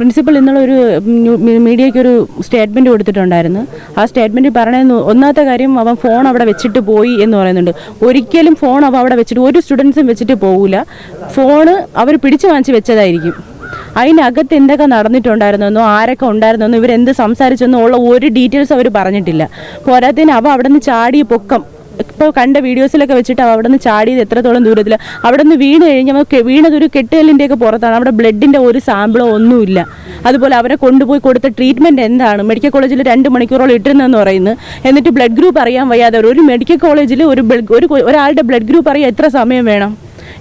Principal ഇന്നലെ ഒരു മീഡിയയ്ക്കൊരു statement കൊടുത്തിട്ടുണ്ടായിരുന്നു. ആ സ്റ്റേറ്റ്മെൻറ്റ് പറയണമെന്ന് ഒന്നാമത്തെ കാര്യം അവൻ ഫോൺ അവിടെ വെച്ചിട്ട് പോയി എന്ന് പറയുന്നുണ്ട്. ഒരിക്കലും ഫോൺ അവ അവിടെ വെച്ചിട്ട് ഒരു സ്റ്റുഡൻസും വെച്ചിട്ട് പോകില്ല. ഫോണ് അവർ പിടിച്ചു വാങ്ങിച്ച് വെച്ചതായിരിക്കും. അതിനകത്ത് എന്തൊക്കെ നടന്നിട്ടുണ്ടായിരുന്നെന്നോ ആരൊക്കെ ഉണ്ടായിരുന്നെന്നോ ഇവരെന്ത് സംസാരിച്ചെന്നോ ഉള്ള ഒരു ഡീറ്റെയിൽസ് അവർ പറഞ്ഞിട്ടില്ല. പോരാത്തതിന് അവിടെ നിന്ന് ചാടിയ പൊക്കം ഇപ്പോൾ കണ്ട വീഡിയോസിലൊക്കെ വെച്ചിട്ട് അവിടെ നിന്ന് ചാടിയത് എത്രത്തോളം ദൂരത്തിൽ, അവിടെ നിന്ന് വീണ് കഴിഞ്ഞാൽ വീണതൊരു കെട്ടുകല്ലിൻ്റെയൊക്കെ പുറത്താണ്. അവിടെ ബ്ലഡിൻ്റെ ഒരു സാമ്പിളോ ഒന്നുമില്ല. അതുപോലെ അവരെ കൊണ്ടുപോയി കൊടുത്ത ട്രീറ്റ്മെൻറ്റ് എന്താണ്, മെഡിക്കൽ കോളേജിൽ 2 മണിക്കൂറോളം ഇട്ടിരുന്നെന്ന് പറയുന്നു. എന്നിട്ട് ബ്ലഡ് ഗ്രൂപ്പ് അറിയാൻ വയ്യാതെ ഒരു മെഡിക്കൽ കോളേജിൽ ഒരാളുടെ ബ്ലഡ് ഗ്രൂപ്പ് അറിയാൻ എത്ര സമയം വേണം?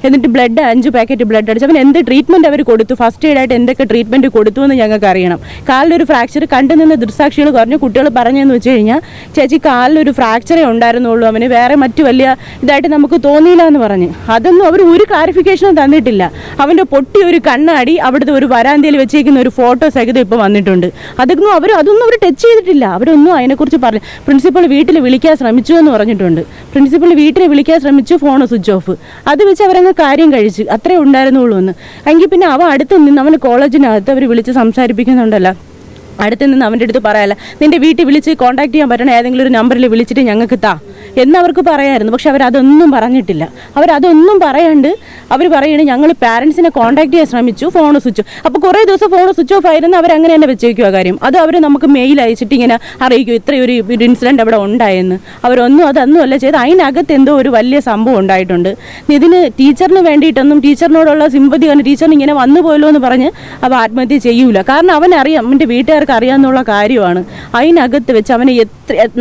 എന്നിട്ട് 5 പാക്കറ്റ് ബ്ലഡ് അടിച്ച് അവൻ എന്ത് ട്രീറ്റ്മെൻറ്റ് അവർ കൊടുത്തു, ഫസ്റ്റ് എയ്ഡായിട്ട് എന്തൊക്കെ ട്രീറ്റ്മെൻറ്റ് കൊടുത്തു എന്ന് ഞങ്ങൾക്ക് അറിയണം. കാലിലൊരു ഫ്രാക്ചർ കണ്ടു നിന്ന് ദൃക്സാക്ഷികൾ കുറഞ്ഞ കുട്ടികൾ പറഞ്ഞതെന്ന് വെച്ച് കഴിഞ്ഞാൽ ചേച്ചി കാലിലൊരു ഫ്രാക്ചറേ ഉണ്ടായിരുന്നുള്ളൂ, അവന് വേറെ മറ്റു വലിയ ഇതായിട്ട് നമുക്ക് തോന്നിയില്ല എന്ന് പറഞ്ഞ്. അതൊന്നും അവർ ഒരു ക്ലാരിഫിക്കേഷനും തന്നിട്ടില്ല. അവൻ്റെ പൊട്ടിയൊരു കണ്ണാടി അവിടുത്തെ ഒരു വരാന്തയിൽ വെച്ചേക്കുന്ന ഒരു ഫോട്ടോ സഹിതം ഇപ്പോൾ വന്നിട്ടുണ്ട്. അതൊന്നും അവർ ടച്ച് ചെയ്തിട്ടില്ല. അവരൊന്നും അതിനെക്കുറിച്ച് പറഞ്ഞു. പ്രിൻസിപ്പൾ വീട്ടിൽ വിളിക്കാൻ ശ്രമിച്ചു എന്ന് പറഞ്ഞിട്ടുണ്ട്. പ്രിൻസിപ്പൾ വീട്ടിൽ വിളിക്കാൻ ശ്രമിച്ചു, ഫോൺ സ്വിച്ച് ഓഫ്. അത് വെച്ച് അവരങ്ങ് കാര്യം കഴിച്ച് അത്രേ ഉണ്ടായിരുന്നുള്ളൂ എന്ന്. എങ്കിൽ പിന്നെ അടുത്ത് നിന്ന് അവന് കോളേജിനകത്ത് അവർ വിളിച്ച് സംസാരിപ്പിക്കുന്നുണ്ടല്ലോ. അടുത്ത് നിന്ന് അവൻ്റെ അടുത്ത് പറയാല്ല, നിൻ്റെ വീട്ടിൽ വിളിച്ച് കോൺടാക്ട് ചെയ്യാൻ പറ്റണ ഏതെങ്കിലും ഒരു നമ്പറിൽ വിളിച്ചിട്ട് ഞങ്ങൾക്ക് എന്നവർക്ക് പറയാമായിരുന്നു. പക്ഷെ അവരതൊന്നും പറഞ്ഞിട്ടില്ല. അവരതൊന്നും പറയാണ്ട് അവർ പറയുന്നത് ഞങ്ങൾ പാരൻസിനെ കോൺടാക്ട് ചെയ്യാൻ ശ്രമിച്ചു, ഫോൺ സ്വിച്ച്. അപ്പോൾ കുറേ ദിവസം ഫോൺ സ്വിച്ച് ഓഫ് ആയിരുന്നു. അവരങ്ങനെ തന്നെ വെച്ചേക്കുക കാര്യം. അത് അവർ നമുക്ക് മെയിൽ അയച്ചിട്ട് ഇങ്ങനെ അറിയിക്കും ഇത്രയൊരു ഇൻസിഡൻറ്റ് അവിടെ ഉണ്ടായെന്ന്. അതൊന്നും അല്ല ചെയ്ത്. അതിനകത്ത് എന്തോ ഒരു വലിയ സംഭവം ഉണ്ടായിട്ടുണ്ട്. ഇതിന് ടീച്ചറിന് വേണ്ടിയിട്ടൊന്നും ടീച്ചറിനോടുള്ള സിമ്പതി കാരണം ടീച്ചറിന് ഇങ്ങനെ വന്നു പോയല്ലോ എന്ന് പറഞ്ഞ് അവ ആത്മഹത്യ ചെയ്യൂല. കാരണം അവനറിയാം, അവൻ്റെ വീട്ടുകാർക്ക് അറിയാമെന്നുള്ള കാര്യമാണ്. അതിനകത്ത് വെച്ച് അവനെ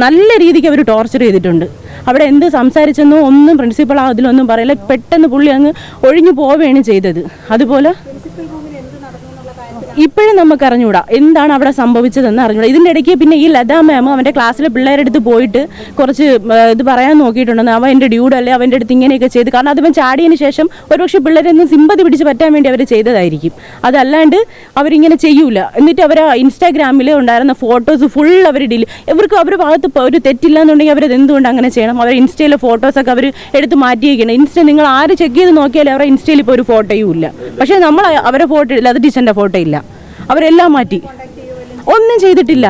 നല്ല രീതിക്ക് അവർ ടോർച്ചർ ചെയ്തിട്ടുണ്ട്. അവിടെ എന്ത് സംസാരിച്ചെന്നോ ഒന്നും പ്രിൻസിപ്പൾ അതിലൊന്നും പറയില്ല. പെട്ടെന്ന് പുള്ളി അങ്ങ് ഒഴിഞ്ഞു പോവുകയാണ് ചെയ്തത്. അതുപോലെ ഇപ്പോഴും നമുക്ക് അറിഞ്ഞൂടാ എന്താണ് അവിടെ സംഭവിച്ചതെന്ന് അറിഞ്ഞൂടാ. ഇതിൻ്റെ ഇടയ്ക്ക് പിന്നെ ഈ ലതാ മാം അവൻ്റെ ക്ലാസ്സിലെ പിള്ളേരുടെ അടുത്ത് പോയിട്ട് കുറച്ച് ഇത് പറയാൻ നോക്കിയിട്ടുണ്ടെന്ന്. അവൻ എൻ്റെ ഡ്യൂഡല്ലേ അവൻ്റെ അടുത്ത് ഇങ്ങനെയൊക്കെ ചെയ്ത്. കാരണം അതിവൻ ചാടിയതിന് ശേഷം ഒരുപക്ഷെ പിള്ളേരെ ഒന്ന് സിമ്പതി പിടിച്ച് പറ്റാൻ വേണ്ടി അവർ ചെയ്തതായിരിക്കും. അതല്ലാണ്ട് അവരിങ്ങനെ ചെയ്യൂല. എന്നിട്ട് അവർ ഇൻസ്റ്റാഗ്രാമിൽ ഉണ്ടായിരുന്ന ഫോട്ടോസ് ഫുൾ അവർ ഇവർക്ക് അവരുടെ ഭാഗത്ത് ഒരു തെറ്റില്ല എന്നുണ്ടെങ്കിൽ അവരത് എന്തുകൊണ്ട് അങ്ങനെ ചെയ്യണം? അവർ ഇൻസ്റ്റയിലെ ഫോട്ടോസൊക്കെ അവർ എടുത്ത് മാറ്റിയിരിക്കണം. ഇൻസ്റ്റ നിങ്ങൾ ആര് ചെക്ക് ചെയ്ത് നോക്കിയാലും അവരുടെ ഇൻസ്റ്റയിൽ ഇപ്പോൾ ഒരു ഫോട്ടോയും ഇല്ല. പക്ഷേ നമ്മൾ അവരുടെ ഫോട്ടോ ഇല്ല, അത് ടീച്ചറിൻ്റെ ഫോട്ടോ ഇല്ല. അവരെല്ലാം മാറ്റി, ഒന്നും ചെയ്തിട്ടില്ല.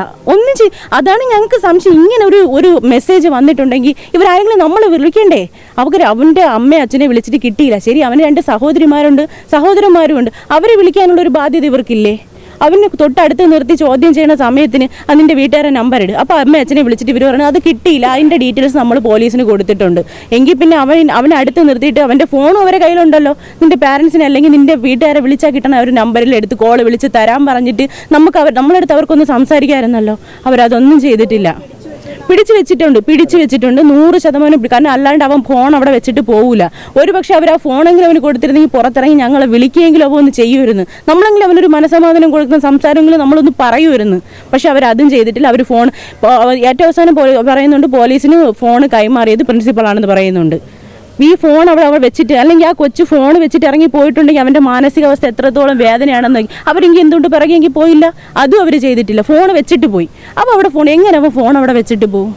അതാണ് ഞങ്ങൾക്ക് സംശയം. ഇങ്ങനെ ഒരു മെസ്സേജ് വന്നിട്ടുണ്ടെങ്കിൽ ഇവരാരെങ്കിലും നമ്മൾ വിളിക്കണ്ടേ? അവൻ്റെ അമ്മയും അച്ഛനെ വിളിച്ചിട്ട് കിട്ടിയില്ല. ശരി, അവന് 2 സഹോദരന്മാരുണ്ട്. അവരെ വിളിക്കാനുള്ള ഒരു ബാധ്യത ഇവർക്കില്ലേ? അവന് തൊട്ടടുത്ത് നിർത്തി ചോദ്യം ചെയ്യുന്ന സമയത്തിന് അതിൻ്റെ വീട്ടുകാരെ നമ്പർ ഇടും. അപ്പോൾ അമ്മ അച്ഛനെ വിളിച്ചിട്ട് ഇവർ പറഞ്ഞു അത് കിട്ടിയില്ല, അതിൻ്റെ ഡീറ്റെയിൽസ് നമ്മൾ പോലീസിന് കൊടുത്തിട്ടുണ്ട്. എങ്കിൽ പിന്നെ അവനെ അടുത്ത് നിർത്തിയിട്ട് അവൻ്റെ ഫോണും അവരെ കയ്യിലുണ്ടല്ലോ. നിൻ്റെ പാരൻസിനെ അല്ലെങ്കിൽ നിൻ്റെ വീട്ടുകാരെ വിളിച്ചാൽ കിട്ടണ ഒരു നമ്പറിൽ എടുത്ത് കോൾ വിളിച്ച് തരാൻ പറഞ്ഞിട്ട് നമ്മളെടുത്ത് അവർക്കൊന്ന് സംസാരിക്കാമായിരുന്നല്ലോ. അവരതൊന്നും ചെയ്തിട്ടില്ല. പിടിച്ചു വെച്ചിട്ടുണ്ട് 100%. കാരണം അല്ലാണ്ട് അവൻ ഫോൺ അവിടെ വെച്ചിട്ട് പോകില്ല. ഒരു പക്ഷേ അവർ ആ ഫോണെങ്കിലും അവന് കൊടുത്തിരുന്നെങ്കിൽ പുറത്തിറങ്ങി ഞങ്ങളെ വിളിക്കുകയെങ്കിലും അവ ഒന്ന് ചെയ്യുമായിരുന്നു. നമ്മളെങ്കിലും അവനൊരു മനസ്സമാധാനം കൊടുക്കുന്ന സംസാരമെങ്കിലും നമ്മളൊന്ന് പറയുമായിരുന്നു. പക്ഷെ അവരതും ചെയ്തിട്ടില്ല. അവർ ഫോൺ ഏറ്റവും അവസാനം പറയുന്നുണ്ട് പോലീസിന് ഫോൺ കൈമാറിയത് പ്രിൻസിപ്പളാണെന്ന് പറയുന്നുണ്ട്. ഈ ഫോൺ അവിടെ വെച്ചിട്ട് അല്ലെങ്കിൽ ആ കൊച്ചു ഫോൺ വെച്ചിട്ട് ഇറങ്ങി പോയിട്ടുണ്ടെങ്കിൽ അവൻ്റെ മാനസികാവസ്ഥ എത്രത്തോളം വേദനയാണെന്ന് അവരെങ്കിൽ എന്തുകൊണ്ട് പിറകെങ്കിൽ പോയില്ല? അതും അവർ ചെയ്തിട്ടില്ല. ഫോൺ വെച്ചിട്ട് പോയി. അപ്പോൾ അവിടെ എങ്ങനെ ഫോൺ അവിടെ വെച്ചിട്ട് പോകും?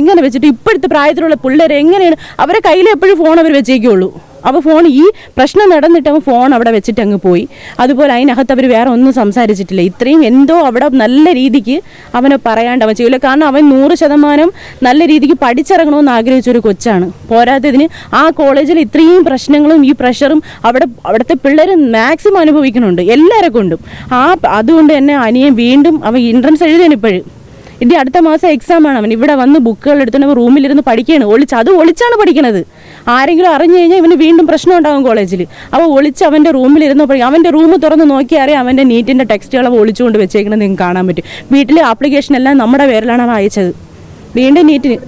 എങ്ങനെ വെച്ചിട്ട് ഇപ്പോഴത്തെ പ്രായത്തിലുള്ള പിള്ളേർ എങ്ങനെയാണ് അവരെ കയ്യിൽ എപ്പോഴും ഫോൺ അവർ വെച്ചേക്കുള്ളൂ. അപ്പോൾ ഫോൺ ഈ പ്രശ്നം നടന്നിട്ട് അവൻ ഫോൺ അവിടെ വെച്ചിട്ട് അങ്ങ് പോയി. അതുപോലെ അതിനകത്ത് അവർ വേറെ ഒന്നും സംസാരിച്ചിട്ടില്ല. ഇത്രയും എന്തോ അവിടെ നല്ല രീതിക്ക് അവനെ പറയാണ്ട് അവൻ ചെയ്യില്ല. കാരണം അവൻ 100% നല്ല രീതിക്ക് പഠിച്ചിറങ്ങണമെന്ന് ആഗ്രഹിച്ചൊരു കൊച്ചാണ്. പോരാത്തതിന് ആ കോളേജിൽ ഇത്രയും പ്രശ്നങ്ങളും ഈ പ്രഷറും അവിടുത്തെ പിള്ളേർ മാക്സിമം അനുഭവിക്കുന്നുണ്ട് എല്ലാവരെ കൊണ്ടും. അതുകൊണ്ട് തന്നെ അനിയൻ വീണ്ടും അവൻ എൻട്രൻസ് എഴുതിയാണ് ഇപ്പോഴും. ഇതിൻ്റെ അടുത്ത മാസം എക്സാമാണ്. അവൻ ഇവിടെ വന്ന് ബുക്കുകൾ എടുത്തുകൊണ്ട് റൂമിലിരുന്ന് പഠിക്കുകയാണ്. ഒളിച്ചാണ് പഠിക്കണത്. ആരെങ്കിലും അറിഞ്ഞു കഴിഞ്ഞാൽ ഇവന് വീണ്ടും പ്രശ്നം ഉണ്ടാകും കോളേജിൽ. അപ്പോൾ ഒളിച്ച് അവൻ്റെ റൂമിലിരുന്ന് അവൻ്റെ റൂം തുറന്ന് നോക്കിയാൽ അറിയാം അവൻ്റെ നീറ്റിൻ്റെ ടെക്സ്റ്റുകൾ അവ ഒളിച്ചുകൊണ്ട് വെച്ചേക്കുന്നത് നിങ്ങൾക്ക് കാണാൻ പറ്റും. വീട്ടിലെ ആപ്ലിക്കേഷൻ എല്ലാം നമ്മുടെ പേരിലാണ് അവൻ അയച്ചത്. വീണ്ടും നീറ്റിന്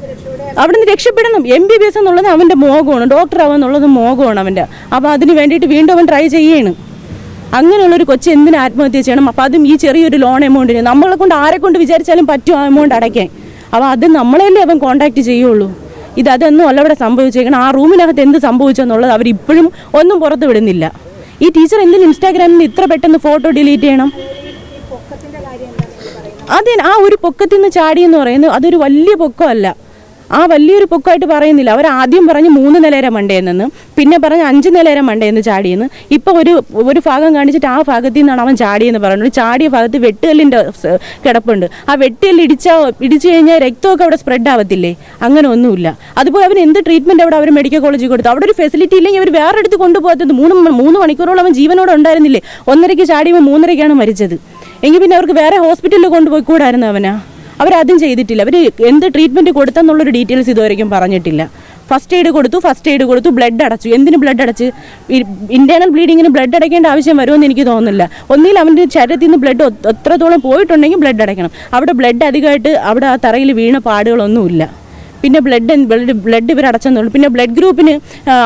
അവിടെ നിന്ന് രക്ഷപ്പെടണം. MBBS എന്നുള്ളത് അവൻ്റെ മോഹമാണ്, ഡോക്ടർ ആവുമെന്നുള്ളത് മോഹമാണ് അവൻ്റെ. അപ്പോൾ അതിന് വേണ്ടിയിട്ട് വീണ്ടും അവൻ ട്രൈ ചെയ്യാണ്. അങ്ങനെയുള്ളൊരു കൊച്ചു എന്തിന് ആത്മഹത്യ ചെയ്യണം? അപ്പോൾ അതും ഈ ചെറിയൊരു ലോൺ എമൗണ്ടിന് നമ്മളെ കൊണ്ട് ആരെ കൊണ്ട് വിചാരിച്ചാലും പറ്റും ആ എമൗണ്ട് അടയ്ക്കാൻ. അപ്പോൾ അത് നമ്മളല്ലേ അവൻ കോൺടാക്ട് ചെയ്യുള്ളൂ. അതൊന്നും അല്ല ഇവിടെ സംഭവിച്ചേക്കണം. ആ റൂമിനകത്ത് എന്ത് സംഭവിച്ചെന്നുള്ളത് അവരിപ്പോഴും ഒന്നും പുറത്ത് വിടുന്നില്ല. ഈ ടീച്ചർ എന്തിന് ഇൻസ്റ്റാഗ്രാമിൽ ഇത്ര പെട്ടെന്ന് ഫോട്ടോ ഡിലീറ്റ് ചെയ്യണം? ആ ഒരു പൊക്കത്തിൽ നിന്ന് ചാടി എന്ന് പറയുന്നത് അതൊരു വലിയ പൊക്കമല്ല. ആ വലിയൊരു പൊക്കമായിട്ട് പറയുന്നില്ല. അവർ ആദ്യം പറഞ്ഞ് 3 നിലയുടെ മണ്ടയെന്ന്, പിന്നെ പറഞ്ഞ് 5 നിലയുടെ മണ്ടയെന്ന് ചാടിയെന്ന്. ഇപ്പോൾ ഒരു ഭാഗം കാണിച്ചിട്ട് ആ ഭാഗത്തു നിന്നാണ് അവൻ ചാടിയെന്ന് പറയുന്നത്. ചാടിയ ഭാഗത്ത് വെട്ടുകല്ലിൻ്റെ കിടപ്പുണ്ട്. ആ വെട്ടുകല്ല് ഇടിച്ചു കഴിഞ്ഞാൽ രക്തമൊക്കെ അവിടെ സ്പ്രെഡ് ആവത്തില്ലേ? അങ്ങനെ ഒന്നുമില്ല. അതുപോലെ അവൻ എന്ത് ട്രീറ്റ്മെൻറ്റ് അവിടെ അവർ മെഡിക്കൽ കോളേജിൽ കൊടുത്തു? അവിടെ ഒരു ഫെസിലിറ്റി ഇല്ലെങ്കിൽ അവർ വേറെ അടുത്ത് കൊണ്ടുപോകത്തത്. 3 മണിക്കൂറോളം അവൻ ജീവനോടെ ഉണ്ടായിരുന്നില്ലേ? 1:30 ചാടിയുമ്പോൾ 3:30 മരിച്ചത്. എങ്കിൽ പിന്നെ അവർക്ക് വേറെ ഹോസ്പിറ്റലിൽ കൊണ്ടുപോയി കൂടായിരുന്നു അവനാ? അവരതും ചെയ്തിട്ടില്ല. അവർ എന്ത് ട്രീറ്റ്മെൻറ്റ് കൊടുത്തെന്നുള്ളൊരു ഡീറ്റെയിൽസ് ഇതുവരെയും പറഞ്ഞിട്ടില്ല. ഫസ്റ്റ് എയ്ഡ് കൊടുത്തു, ബ്ലഡ് അടച്ചു. എന്തിന് ബ്ലഡ് അടച്ച്? ഇന്റേണൽ ബ്ലീഡിങ്ങിന് ബ്ലഡ് അടയ്ക്കേണ്ട ആവശ്യം വരുമെന്ന് എനിക്ക് തോന്നുന്നില്ല. ഒന്നിൽ അവൻ്റെ ശരീരത്തിൽ നിന്ന് ബ്ലഡ് എത്രത്തോളം പോയിട്ടുണ്ടെങ്കിൽ ബ്ലഡ് അടയ്ക്കണം. അവിടെ ബ്ലഡ് അധികമായിട്ട് അവിടെ ആ തറയിൽ വീണ പാടുകളൊന്നുമില്ല. പിന്നെ ബ്ലഡ് ഇവർ അടച്ചെന്നുള്ളൂ. പിന്നെ ബ്ലഡ് ഗ്രൂപ്പിന്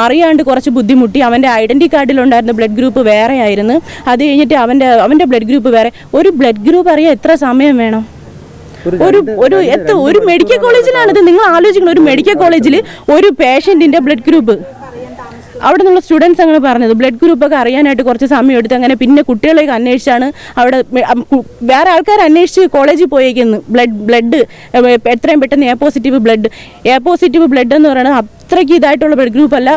അറിയാണ്ട് കുറച്ച് ബുദ്ധിമുട്ടി. അവൻ്റെ ഐഡൻറ്റി കാർഡിലുണ്ടായിരുന്ന ബ്ലഡ് ഗ്രൂപ്പ് വേറെ ആയിരുന്നു. അത് കഴിഞ്ഞിട്ട് അവൻ്റെ ബ്ലഡ് ഗ്രൂപ്പ് വേറെ. ഒരു ബ്ലഡ് ഗ്രൂപ്പ് അറിയാൻ എത്ര സമയം വേണം? ഒരു മെഡിക്കൽ കോളേജിലാണിത്. നിങ്ങൾ ആലോചിക്കണം, ഒരു മെഡിക്കൽ കോളേജിൽ ഒരു പേഷ്യൻറ്റിൻ്റെ ബ്ലഡ് ഗ്രൂപ്പ്. അവിടെ നിന്നുള്ള സ്റ്റുഡൻസ് അങ്ങനെ പറഞ്ഞത് ബ്ലഡ് ഗ്രൂപ്പൊക്കെ അറിയാനായിട്ട് കുറച്ച് സമയം എടുത്ത്. അങ്ങനെ പിന്നെ കുട്ടികളെയൊക്കെ അന്വേഷിച്ചാണ് അവിടെ വേറെ ആൾക്കാർ അന്വേഷിച്ച് കോളേജിൽ പോയേക്കുന്നു. ബ്ലഡ് എത്രയും പെട്ടെന്ന് എ പോസിറ്റീവ് ബ്ലഡ് എന്ന് പറയുന്നത് അത്രയ്ക്ക് ഇതായിട്ടുള്ള ബ്ലഡ് ഗ്രൂപ്പ് അല്ല.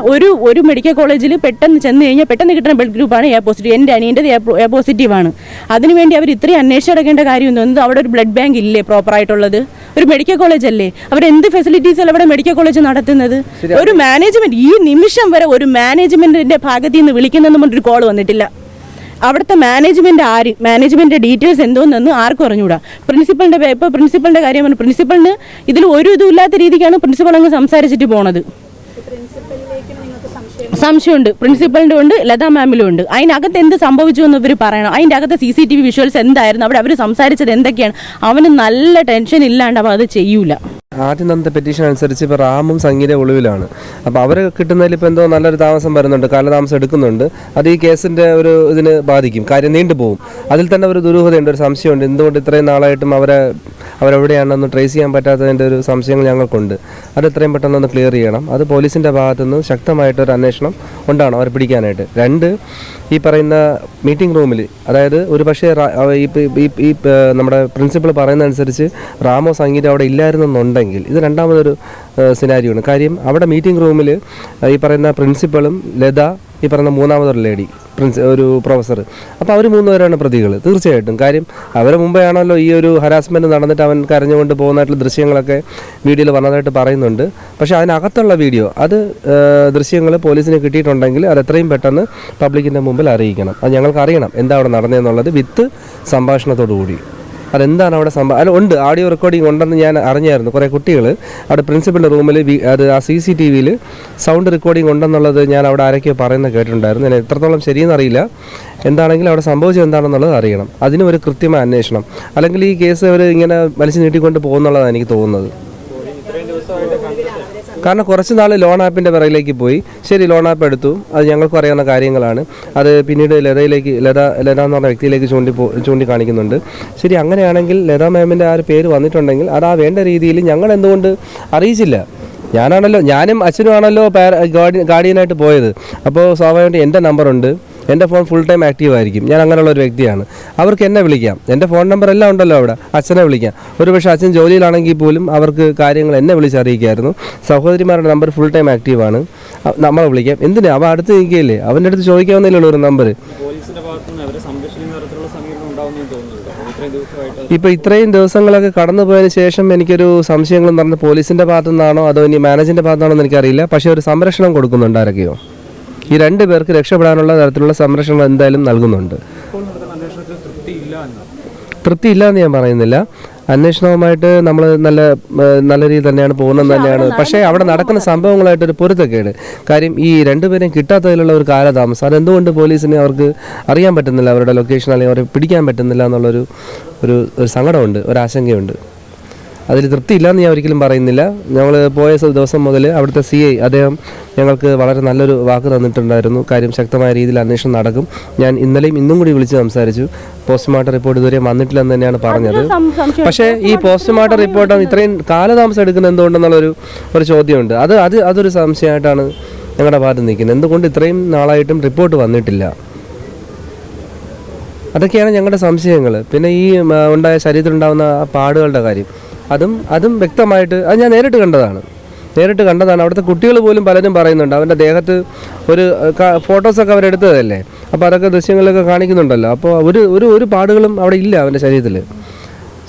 ഒരു മെഡിക്കൽ കോളേജിൽ പെട്ടെന്ന് ചെന്ന് കഴിഞ്ഞാൽ പെട്ടെന്ന് കിട്ടുന്ന ബ്ലഡ് ഗ്രൂപ്പാണ് എ പോസിറ്റീവ്. എൻ്റെ അനിയൻ്റെ എ പോസിറ്റീവാണ്. അതിനുവേണ്ടി അവർ ഇത്രയും അന്വേഷിച്ചെടുക്കേണ്ട കാര്യം തോന്നുന്നത്. അവിടെ ഒരു ബ്ലഡ് ബാങ്ക് ഇല്ലേ പ്രോപ്പറായിട്ടുള്ളത്? ഒരു മെഡിക്കൽ കോളേജ് അല്ലേ? അവരെന്ത് ഫെസിലിറ്റീസ് അവിടെ മെഡിക്കൽ കോളേജ് നടത്തുന്നത്? ഒരു മാനേജ്മെന്റ് ഈ നിമിഷം വരെ ഒരു മാനേജ്മെന്റിന്റെ ഭാഗത്ത് നിന്ന് വിളിക്കുന്നതെന്ന് പറഞ്ഞൊരു കോൾ വന്നിട്ടില്ല. അവിടുത്തെ മാനേജ്മെന്റ് ഡീറ്റെയിൽസ് എന്തോന്നു ആർക്കും അറിഞ്ഞുകൂടാ. പ്രിൻസിപ്പളിന്റെ കാര്യം പറഞ്ഞു. പ്രിൻസിപ്പളിന് ഇതിൽ ഒരു ഇതും ഇല്ലാത്ത രീതിക്കാണ് പ്രിൻസിപ്പൾ അങ്ങ് സംസാരിച്ചിട്ട് പോണത്. സംശയമുണ്ട്, പ്രിൻസിപ്പലിൻ്റെ ഉണ്ട്, ലതാ മാമിലും ഉണ്ട്. അതിനകത്ത് എന്ത് സംഭവിച്ചു എന്ന് ഇവർ പറയണം. അതിൻ്റെ അകത്ത് CCTV വിഷ്വൽസ് എന്തായിരുന്നു, അവിടെ അവർ സംസാരിച്ചത് എന്തൊക്കെയാണ്? അവന് നല്ല ടെൻഷൻ ഇല്ലാണ്ട് അവ അത് ചെയ്യൂല. ആദ്യം തന്ന പെറ്റീഷൻ അനുസരിച്ച് ഇപ്പോൾ റാമും സംഗീത ഒളിവിലാണ്. അപ്പോൾ അവർ കിട്ടുന്നതിൽ ഇപ്പോൾ എന്തോ നല്ലൊരു താമസം വരുന്നുണ്ട്, കാലതാമസം എടുക്കുന്നുണ്ട്. അത് ഈ കേസിൻ്റെ ഒരു ഇതിന് ബാധിക്കും, കാര്യം നീണ്ടുപോകും. അതിൽ തന്നെ ഒരു ദുരൂഹതയുണ്ട്, ഒരു സംശയമുണ്ട്. എന്തുകൊണ്ട് ഇത്രയും നാളായിട്ടും അവരെവിടെയാണെന്ന് ട്രേസ് ചെയ്യാൻ പറ്റാത്തതിൻ്റെ ഒരു സംശയങ്ങൾ ഞങ്ങൾക്കുണ്ട്. അത് എത്രയും പെട്ടെന്നൊന്ന് ക്ലിയർ ചെയ്യണം. അത് പോലീസിൻ്റെ ഭാഗത്തുനിന്ന് ശക്തമായിട്ടൊരു അന്വേഷണം ഉണ്ടാവണം അവർ പിടിക്കാനായിട്ട്. 2, ഈ പറയുന്ന മീറ്റിംഗ് റൂമിൽ, അതായത് ഒരു പക്ഷേ ഈ നമ്മുടെ പ്രിൻസിപ്പൾ പറയുന്നതനുസരിച്ച് റാമോ സംഗീതം അവിടെ ഇല്ലായിരുന്നെന്നുണ്ടെങ്കിൽ ഇത് രണ്ടാമതൊരു സിനാരിയാണ്. കാര്യം അവിടെ മീറ്റിംഗ് റൂമിൽ ഈ പറയുന്ന പ്രിൻസിപ്പളും ലത, ഈ പറയുന്ന മൂന്നാമതൊരു ലേഡി ഒരു പ്രൊഫസർ, അപ്പോൾ അവർ 3 പേരാണ് പ്രതികൾ തീർച്ചയായിട്ടും. കാര്യം അവരെ മുമ്പേ ആണല്ലോ ഈ ഒരു ഹരാസ്മെൻറ്റ് നടന്നിട്ട് അവൻ കരഞ്ഞുകൊണ്ട് പോകുന്നതായിട്ടുള്ള ദൃശ്യങ്ങളൊക്കെ വീഡിയോയിൽ വന്നതായിട്ട് പറയുന്നുണ്ട്. പക്ഷേ അതിനകത്തുള്ള വീഡിയോ ദൃശ്യങ്ങൾ പോലീസിന് കിട്ടിയിട്ടുണ്ടെങ്കിൽ അത് എത്രയും പെട്ടെന്ന് പബ്ലിക്കിൻ്റെ മുമ്പിൽ അറിയിക്കണം. അത് ഞങ്ങൾക്ക് അറിയണം എന്താ അവിടെ നടന്നതെന്നുള്ളത് വിത്ത് സംഭാഷണത്തോടു കൂടി. അതെന്താണ് അവിടെ ഉണ്ട്, ഓഡിയോ റെക്കോർഡിംഗ് ഉണ്ടെന്ന് ഞാൻ അറിഞ്ഞായിരുന്നു. കുറേ കുട്ടികൾ അവിടെ പ്രിൻസിപ്പലിൻ്റെ റൂമിൽ അത് ആ CCTVയിൽ സൗണ്ട് റെക്കോർഡിംഗ് ഉണ്ടെന്നുള്ളത് ഞാൻ അവിടെ ആരൊക്കെയോ പറയുന്നത് കേട്ടിട്ടുണ്ടായിരുന്നു. ഞാൻ എത്രത്തോളം ശരിയെന്നറിയില്ല. എന്താണെങ്കിലും അവിടെ സംഭവിച്ചത് എന്താണെന്നുള്ളത് അറിയണം. അതിനും ഒരു കൃത്യമായ അന്വേഷണം, അല്ലെങ്കിൽ ഈ കേസ് അവർ ഇങ്ങനെ വലിച്ചു നീട്ടിക്കൊണ്ട് പോകുന്നുള്ളതാണ് എനിക്ക് തോന്നുന്നത്. കാരണം കുറച്ച് നാൾ ലോൺ ആപ്പിൻ്റെ പിറകിലേക്ക് പോയി. ശരി, ലോൺ ആപ്പ് എടുത്തു, അത് ഞങ്ങൾക്കും അറിയാവുന്ന കാര്യങ്ങളാണ്. അത് പിന്നീട് ലത എന്ന് പറഞ്ഞ വ്യക്തിയിലേക്ക് ചൂണ്ടിക്കാണിക്കുന്നുണ്ട്. ശരി, അങ്ങനെയാണെങ്കിൽ ലത മാമിൻ്റെ ആ ഒരു പേര് വന്നിട്ടുണ്ടെങ്കിൽ അത് ആ വേണ്ട രീതിയിൽ ഞങ്ങൾ എന്തുകൊണ്ട് അറിയിച്ചില്ല? ഞാനും അച്ഛനും ആണല്ലോ ഗാർഡിയനായിട്ട് പോയത്. അപ്പോൾ സ്വാഭാവികമായിട്ട് എൻ്റെ നമ്പറുണ്ട്, എൻ്റെ ഫോൺ ഫുൾ ടൈം ആക്റ്റീവ് ആയിരിക്കും. ഞാൻ അങ്ങനെയുള്ള ഒരു വ്യക്തിയാണ്. അവർക്ക് എന്നെ വിളിക്കാം, എൻ്റെ ഫോൺ നമ്പർ എല്ലാം ഉണ്ടല്ലോ അവിടെ. അച്ഛനെ വിളിക്കാം. ഒരുപക്ഷെ അച്ഛൻ ജോലിയിലാണെങ്കിൽ പോലും അവർക്ക് കാര്യങ്ങൾ എന്നെ വിളിച്ചറിയിക്കായിരുന്നു. സഹോദരിമാരുടെ നമ്പർ ഫുൾ ടൈം ആക്റ്റീവാണ്, നമ്മളെ വിളിക്കാം. എന്തിനാ? അവൻ അടുത്ത് നിൽക്കുകയല്ലേ, അവൻ്റെ അടുത്ത് ചോദിക്കാവുന്നതിലുള്ള ഒരു നമ്പർ. ഇപ്പോൾ ഇത്രയും ദിവസങ്ങളൊക്കെ കടന്നു പോയതിന് ശേഷം എനിക്കൊരു സംശയങ്ങൾ പറഞ്ഞ പോലീസിൻ്റെ ഭാഗത്തു നിന്നാണോ അതോ ഇനി മാനേജിൻ്റെ ഭാഗത്താണോ എന്ന് എനിക്കറിയില്ല. പക്ഷേ ഒരു സംരക്ഷണം കൊടുക്കുന്നുണ്ട് ആരൊക്കെയോ. ഈ 2 പേർക്ക് രക്ഷപ്പെടാനുള്ള തരത്തിലുള്ള സംരക്ഷണം എന്തായാലും നൽകുന്നുണ്ട്. തൃപ്തിയില്ല എന്ന് ഞാൻ പറയുന്നില്ല. അന്വേഷണവുമായിട്ട് നമ്മൾ നല്ല രീതിയിൽ തന്നെയാണ് പോകുന്നത് തന്നെയാണ്. പക്ഷേ അവിടെ നടക്കുന്ന സംഭവങ്ങളായിട്ടൊരു പൊരുത്തക്കേട്. കാര്യം ഈ 2 പേരെയും കിട്ടാത്തതിലുള്ള ഒരു കാലതാമസം, അതെന്തുകൊണ്ട് പോലീസിന് അവർക്ക് അറിയാൻ പറ്റുന്നില്ല, അവരുടെ ലൊക്കേഷൻ അല്ലെങ്കിൽ അവരെ പിടിക്കാൻ പറ്റുന്നില്ല എന്നുള്ളൊരു ഒരു സങ്കടമുണ്ട്, ഒരാശങ്കയുണ്ട്. അതിൽ തൃപ്തിയില്ലെന്ന് ഞാൻ ഒരിക്കലും പറയുന്നില്ല. ഞങ്ങൾ പോയ ദിവസം മുതൽ അവിടുത്തെ CI അദ്ദേഹം ഞങ്ങൾക്ക് വളരെ നല്ലൊരു വാക്ക് തന്നിട്ടുണ്ടായിരുന്നു. കാര്യം ശക്തമായ രീതിയിൽ അന്വേഷണം നടക്കും. ഞാൻ ഇന്നലെയും ഇന്നും കൂടി വിളിച്ച് സംസാരിച്ചു. പോസ്റ്റ്മോർട്ടം റിപ്പോർട്ട് ഇതുവരെ വന്നിട്ടില്ലെന്ന് തന്നെയാണ് പറഞ്ഞത്. പക്ഷേ ഈ പോസ്റ്റ്മോർട്ടം റിപ്പോർട്ട് ഇത്രയും കാലതാമസം എടുക്കുന്നത് എന്തുകൊണ്ടെന്നുള്ളൊരു ചോദ്യമുണ്ട്. അതൊരു സംശയമായിട്ടാണ് ഞങ്ങളുടെ ഭാഗത്ത് നിൽക്കുന്നത്. എന്തുകൊണ്ട് ഇത്രയും നാളായിട്ടും റിപ്പോർട്ട് വന്നിട്ടില്ല? അതൊക്കെയാണ് ഞങ്ങളുടെ സംശയങ്ങൾ. പിന്നെ ഈ ഉണ്ടായ ശരീരത്തിലുണ്ടാകുന്ന പാടുകളുടെ കാര്യം അതും വ്യക്തമായിട്ട് അത് ഞാൻ നേരിട്ട് കണ്ടതാണ്. നേരിട്ട് കണ്ടതാണ്. അവിടുത്തെ കുട്ടികൾ പോലും പലരും പറയുന്നുണ്ട് അവൻ്റെ ദേഹത്ത് ഒരു ഫോട്ടോസൊക്കെ അവരെടുത്തതല്ലേ, അപ്പോൾ അതൊക്കെ ദൃശ്യങ്ങളിലൊക്കെ കാണിക്കുന്നുണ്ടല്ലോ. അപ്പോൾ ഒരു പാടുകളും അവിടെ ഇല്ല അവൻ്റെ ശരീരത്തിൽ.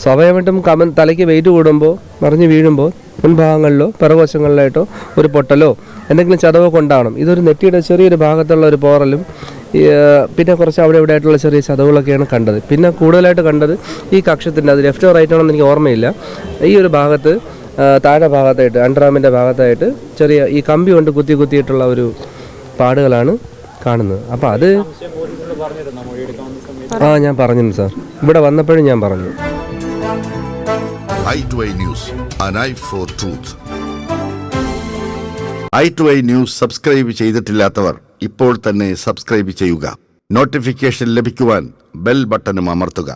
സ്വാഭാവികമായിട്ടും തലയ്ക്ക് വെയിറ്റ് കൂടുമ്പോൾ മറിഞ്ഞ് വീഴുമ്പോൾ മുൻഭാഗങ്ങളിലോ പിറകുവശങ്ങളിലായിട്ടോ ഒരു പൊട്ടലോ എന്തെങ്കിലും ചതവോ കൊണ്ടാവണം. ഇതൊരു നെറ്റിയുടെ ചെറിയൊരു ഭാഗത്തുള്ള ഒരു പോറലും പിന്നെ കുറച്ച് അവിടെ ഇവിടെ ആയിട്ടുള്ള ചെറിയ ചതവുകളൊക്കെയാണ് കണ്ടത്. പിന്നെ കൂടുതലായിട്ട് കണ്ടത് ഈ കക്ഷത്തിൻ്റെ, അത് ലെഫ്റ്റോ റൈറ്റ് ആണെന്ന് എനിക്ക് ഓർമ്മയില്ല, ഈ ഒരു ഭാഗത്ത് താഴെ ഭാഗത്തായിട്ട് അണ്ടർആമിൻ്റെ ഭാഗത്തായിട്ട് ചെറിയ ഈ കമ്പി കൊണ്ട് കുത്തിയിട്ടുള്ള ഒരു പാടുകളാണ് കാണുന്നത്. അപ്പോൾ അത് ഞാൻ പറഞ്ഞിട്ടുണ്ട് സാർ, ഇവിടെ വന്നപ്പോഴും ഞാൻ പറഞ്ഞു. i2i News, an eye for truth. i2i News subscribe ചെയ്തിട്ടില്ലാത്തവർ ഇപ്പോൾ തന്നെ സബ്സ്ക്രൈബ് ചെയ്യുക. നോട്ടിഫിക്കേഷൻ ലഭിക്കുവാൻ ബെൽ ബട്ടണും അമർത്തുക.